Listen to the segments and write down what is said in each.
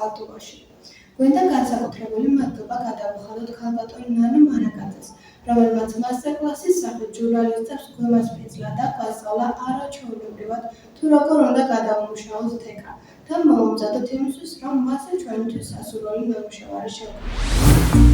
წყალტუბოში. გვინდა განსაკუთრებული მადლობა გადავუხადოთ ქალბატონ ნანა მარაგაძეს, რომელმაც მასტერკლასის სახით ჟურნალისტებს გვემასპინძლა და გვასწავლა არაჩვეულებრივად თუ როგორ უნდა გადავუმუშავოთ თეკა და მოვამზადოთ იმისთვის, რომ მასზე ჩვენთვის სასურველი ნამუშევარი შევქმნათ.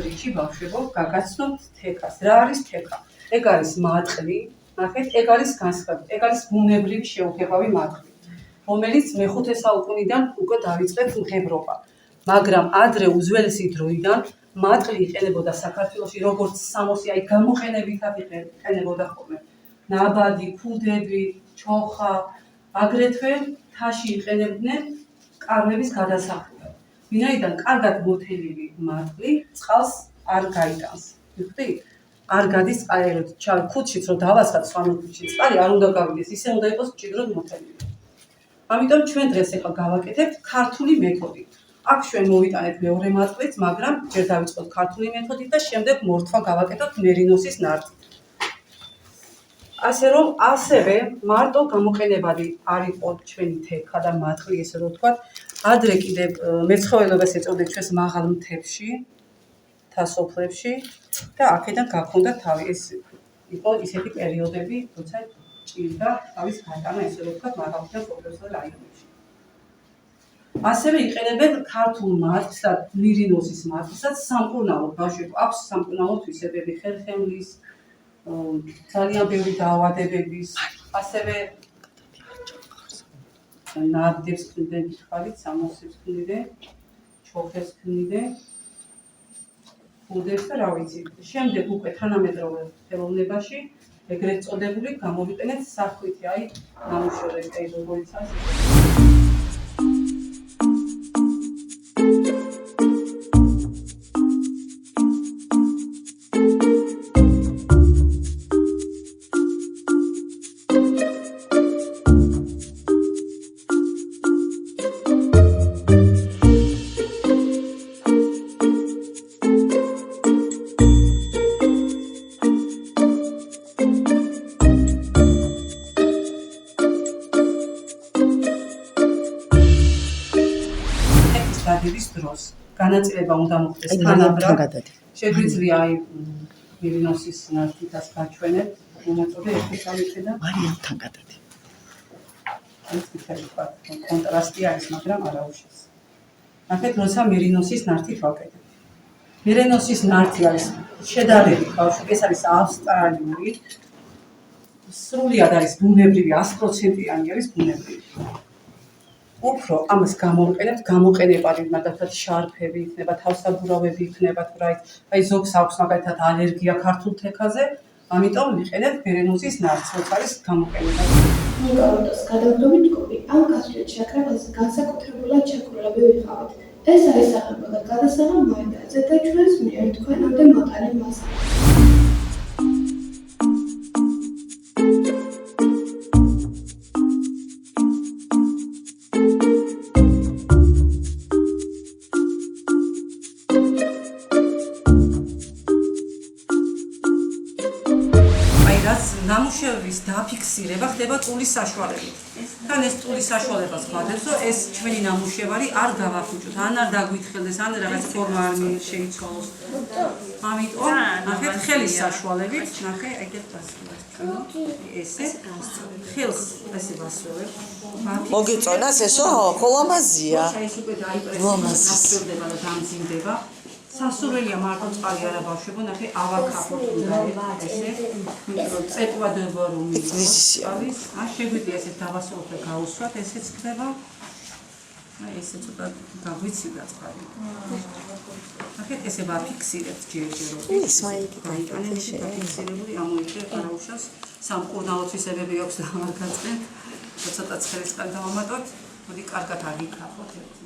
რიჩი ბავშვებო, გაგაცნობთ თეკას. რა არის თეკა? ეგ არის მატყლი, ნახეთ, ეგ არის განსხვავებული, ეგ არის ბუნებრივი შეუღებავი მატყლი, რომელიც მე-5 საუკუნიდან უკვე დავიწყეთ მღებრობა. მაგრამ ადრე უძველესი დროიდან მატყლი იყენებოდა საქართველოში როგორც სამოსი, აი გამოყენებითად იყენებოდა ხოლმე. ნაბადი, ქუდები, ჩოხა, აგრეთვე თაში იყენებდნენ კარლების გადასახადად. ვინაიდან კარგად მოთელილი მატყლი წყალს არ გაიტანს. ვიხდით? არ გადის წყალეროთ. ქუდშიც რომ დავასხათ სვანურ ქუდში, წყალი არ უნდა გავიდეს, ისე უნდა იყოს მჭიდროდ მოთელილი. ამიტომ ჩვენ დღეს ახლა გავაკეთებთ ქართული მეთოდით. აქ ჩვენ მოვიტანეთ მეორე მატყლით, მაგრამ ჯერ დავიწყოთ ქართული მეთოდით და შემდეგ მორთვა გავაკეთოთ მერინოსის ნართით. ასე რომ ასევე მარტო გამოყენებადი არ იყო ჩვენი თექა და მატყლი, ესე რომ ვთქვათ, ადრე კიდევ მეცხოველობას ეწოდეთ ჩვენს მაღალ მთებში, თასოფლებში და აქედან გაქონდა თავი. ეს იყო ისეთი პერიოდები, როცა ჭირდა თავის გატანა, ესე რომ ვთქვათ, მაღალ მსოფლიოსა რაიონებში. ასევე იყენებენ ქართულ მატყლს და მირინოსის მატყლსაც სამკურნალოდ. ბავშვებო, აქვს სამკურნალო თვისებები, ხერხემლის, ძალიან ბევრი დაავადებების, ასევე ნადებს ქმნიდნენ ხალით, სამოსებს ქმნიდნენ, ჩოხებს ქმნიდნენ, ქუდებს და რა ვიცი. შემდეგ უკვე თანამედროვე ხელოვნებაში ეგრეთ წოდებული გამოვიყენეთ სახვითი, აი ნამუშევრები, აი როგორიც არის. დადების დროს განაწილება უნდა მოხდეს თანაბრად. შეგვიძლია აი მირინოსის ნართითაც გაჩვენებთ, მონაწილე ერთი წავიდე და მარიამთან გადადი. ეს ისეთი კონტრასტი არის, მაგრამ არა უშავს. ნახეთ, როცა მირინოსის ნართით ვაკეთებ. მირინოსის ნართი არის შედარებით ბავშვი, ეს არის ავსტრალიური, სრულიად არის ბუნებრივი, 100%-იანი არის ბუნებრივი. უფრო ამას გამოვიყენებთ, გამოყენებადი, მაგალითად შარფები იქნება, თავსაბურავები იქნება, თუ რა იცი, აი ზოგს აქვს მაგალითად ალერგია ქართულ თექაზე, ამიტომ ვიყენებთ მირინოსის ნართს, რაც არის გამოყენებადი. ნიკოლოტოს გადაგდობით ჯგუფი ამ გასვლით შეკრებაზე განსაკუთრებულად შეკრულები ვიყავით. ეს არის სახელმწიფო გადასაღებ მაინდაზე და ჩვენს მიერ თქვენამდე მოტანილ მასალას. ნამუშევრის დაფიქსირება ხდება ტულის საშუალებით. თან ეს ტულის საშუალებას ვხადებს, რომ ეს ჩვენი ნამუშევარი არ გავაფუჭოთ, ან არ დაგვითხრდეს, ან რაღაც ფორმა არ შეიცვალოს. ამიტომ, ნახეთ, ხელის საშუალებით, ნახე, ეგეთ გასწავლეთ. ესე ხელს ესე ვასრულებ. მოგიწონას ესო, ხოლამაზია. ეს უკვე დაიბრუნდება და დამძიმდება. სასურველია მარტო წყალი არა ბავშვებო, ნახე ავაკაფოთ უნდა ესე წეკვადება რომ არის. შეგვიძლია ესე დავასრულოთ და გავუსვათ, ესეც ხდება. აი ესე ცოტა გაგვიცილდა წყალი. ნახეთ ესე ვაფიქსირებთ ჯერჯერობით. ის მაიკი გაიტანეთ ესე დაფიქსირებული ამოიღე არაუშავს სამკურნალო თვისებები აქვს და არ გაწყენ. ცოტა ცხელის წყალი დავამატოთ. მოდი კარგად აგიკაფოთ ესეთი.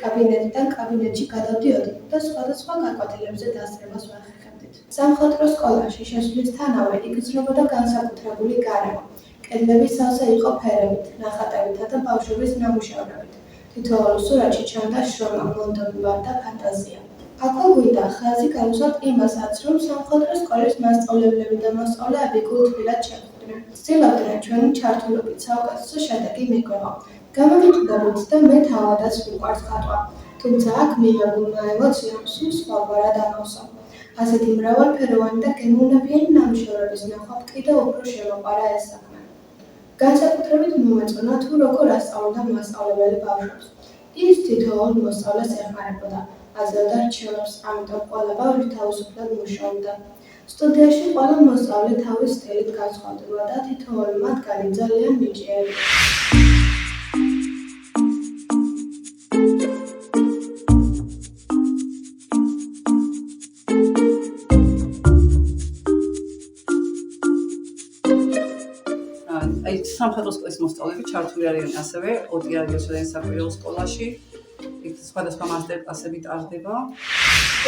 კაბინეტიდან კაბინეტში გადავდიოდით და სხვადასხვა გაკვეთილებზე დასწრებას ვახერხებდით. სამხატვრო სკოლაში შესვლისთანავე იგრძნობოდა განსაკუთრებული გარემო. კედლები სავსე იყო ფერებით, ნახატებითა და ბავშვების ნამუშევრებით. თითოეულ სურათში ჩანდა შრომა, მონდომება და ფანტაზია. აქვე გვინდა ხაზი გავუსვათ იმასაც, რომ სამხატვრო სკოლის მასწავლებლები და მოსწავლეები გულთბილად შეხვდნენ. ცდილობდნენ ჩვენი ჩართულობით საუკეთესო შედეგი მიგვეღო. გამოგიწყდებით და მე თავადაც მიყვარს ხატვა. თუმცა აქ მიღებულმა ემოციამ სულ სხვაგვარად ამოვსო. ასეთი მრავალფეროვანი და გემოვნებიანი ნამუშევრების ნახვამ კიდევ უფრო შემოყვარა ეს საქმე. განსაკუთრებით მომეწონა თუ როგორ ასწავლიდა მასწავლებელი ბავშვებს. ის თითოეულ მოსწავლეს ეხმარებოდა, აძლევდა რჩევებს, ამიტომ ყველა ბავშვი თავისუფლად მუშაობდა. სტუდიაში ყველა მოსწავლე თავის სტილით განსხვავდება და თითოეული მათგანი ძალიან ნიჭიერი. სამხატვრო სკოლის მოსწავლეები ჩართული არიან ასევე ოდიარიოსოდენ საკვირაო სკოლაში. იქ სხვადასხვა მასტერკლასები ტარდება.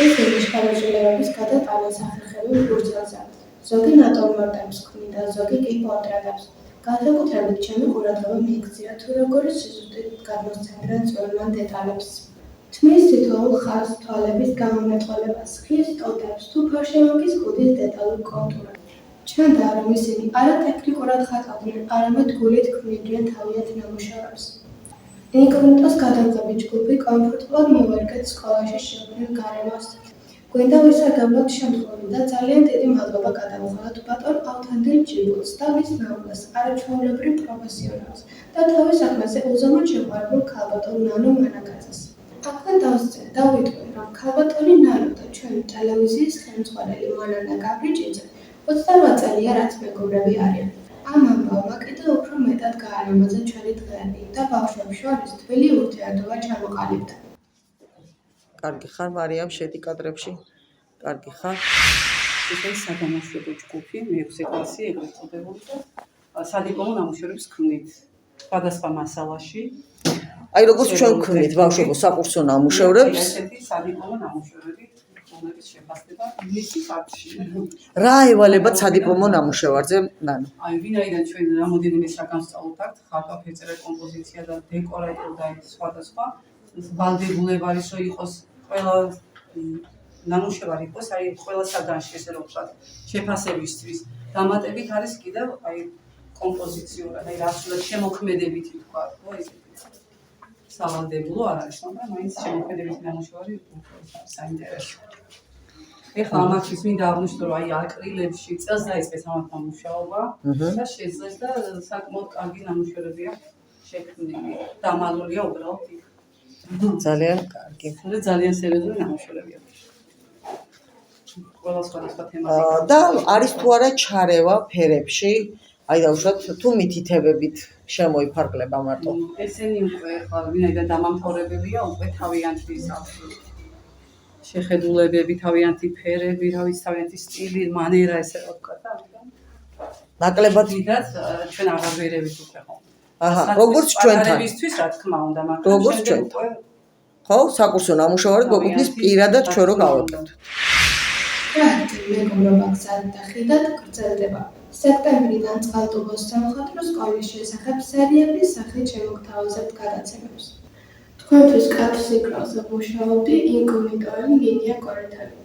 ესენი შეხებების გადატანა სახერხები ფურცელზე. ზოგი ნატურმორტებს ქმნიდა, ზოგი კი პორტრეტებს. განსაკუთრებით ჩემი ყურადღება მიიქცია თუ როგორი სიზუსტით გადმოსცემდნენ ძველმან დეტალებს. თმის თითოეულ ხაზს, თვალების გამომეტყველებას, ხის ტოტებს თუ ფარშევანკის კუდის დეტალურ კონტურებს. ჩანდა, რომ ისინი არა ტექნიკურად ხატავდნენ, არამედ გულით ქმნიდნენ თავიანთ ნამუშევრებს. ინკოგნიტოს გადაღების ჯგუფი კომფორტულად მივერგეთ სკოლაში შექმნილ გარემოს. გვინდა ვისაგამოთ შემთხვევები და ძალიან დიდი მადლობა გადავუხადოთ ბატონ ავთანდილ ჯიბულს და მის მეუღლეს, არაჩვეულებრივ პროფესიონალს და თავის საქმეზე უზომოდ შეყვარებულ ქალბატონ ნანო მანაკაძეს. აქვე დავსწრე და ვიტყვი, რომ ქალბატონი ნანო და ჩვენი ტელევიზიის ხელმძღვანელი მანანა გაბრიჭიძე 28 წელია რაც მეგობრები არიან. ამ ამბავმა კიდევ უფრო მეტად გაანამაზა ჩვენი დღეები და ბავშვებს შორის თბილი ურთიერთობა ჩამოყალიბდა. კარგი ხარ, მარიამ, შედი კადრებში. კარგი ხარ. ეს არის სადამოშვებო ჯგუფი, მე-6 კლასი ეგრეთ წოდებული და სადიპლომო ნამუშევრებს ქმნით სხვადასხვა მასალაში. აი როგორც ჩვენ ქმნით ბავშვებო საკურსო ნამუშევრებს. ესეთი სადიპლომო ნამუშევრები რომლებიც შეფასდება ინგლისის სახლში. რა ევალებათ სადიპლომო ნამუშევარზე, ნანო? აი ვინაიდან ჩვენ რამოდენიმე საგანსწავლო გაქვთ, ხატვა, ფერწერა, კომპოზიცია და დეკორატიულ და სხვადასხვა ვალდებულება არის რომ იყოს ყველა ნამუშევარი იყოს აი ყველა საგანში ესე რომ ვთქვათ შეფასებისთვის დამატებით არის კიდევ აი კომპოზიციურად აი რასულად შემოქმედებითი ვთქვათ ხო ესეთი სავალდებულო არ არის მაგრამ მაინც შემოქმედებითი ნამუშევარი საინტერესო ეხლა ამათთვის მინდა აღვნიშნო რომ აი აკრილებში წელს დაიწყეს ამათმა მუშაობა და შეძლეს და საკმაოდ კარგი ნამუშევრებია შექმნილი დამალულია უბრალოდ იქ ძალიან კარგი. ძალიან სერიოზული ნამუშევრებია. ყველა სხვადასხვა თემაზე. და არის თუ არა ჩარევა ფერებში, აი დავუშვათ თუ მითითებებით შემოიფარგლება მარტო. ესენი უკვე ხა ვინაიდან დამამთავრებელია, უკვე თავიანთი შეხედულებები, თავიანთი ფერები, რა ვიცი, თავიანთი სტილი, მანერა ესე რა ვთქვა და ამიტომ ნაკლებად დიდად ჩვენ აღარ ვერევით უკვე ხო. აჰა, როგორც ჩვენთან. არებისთვის რა თქმა უნდა, მაგრამ როგორც ჩვენთან. ხო, საკურსო ნამუშევარი გვეუბნის პირადად ჩვენ რო გავაკეთოთ. პროექტი მეგობრობა გზად და ხიდად გრძელდება. სექტემბრიდან წყალტუბოს სამხატვრო სკოლის შესახებ სერიების სახით შემოგთავაზებთ გადაცემებს. თქვენთვის კადრ სიკრალზე მუშაობდი ინკოგნიტოელი ნინია კორეთელი.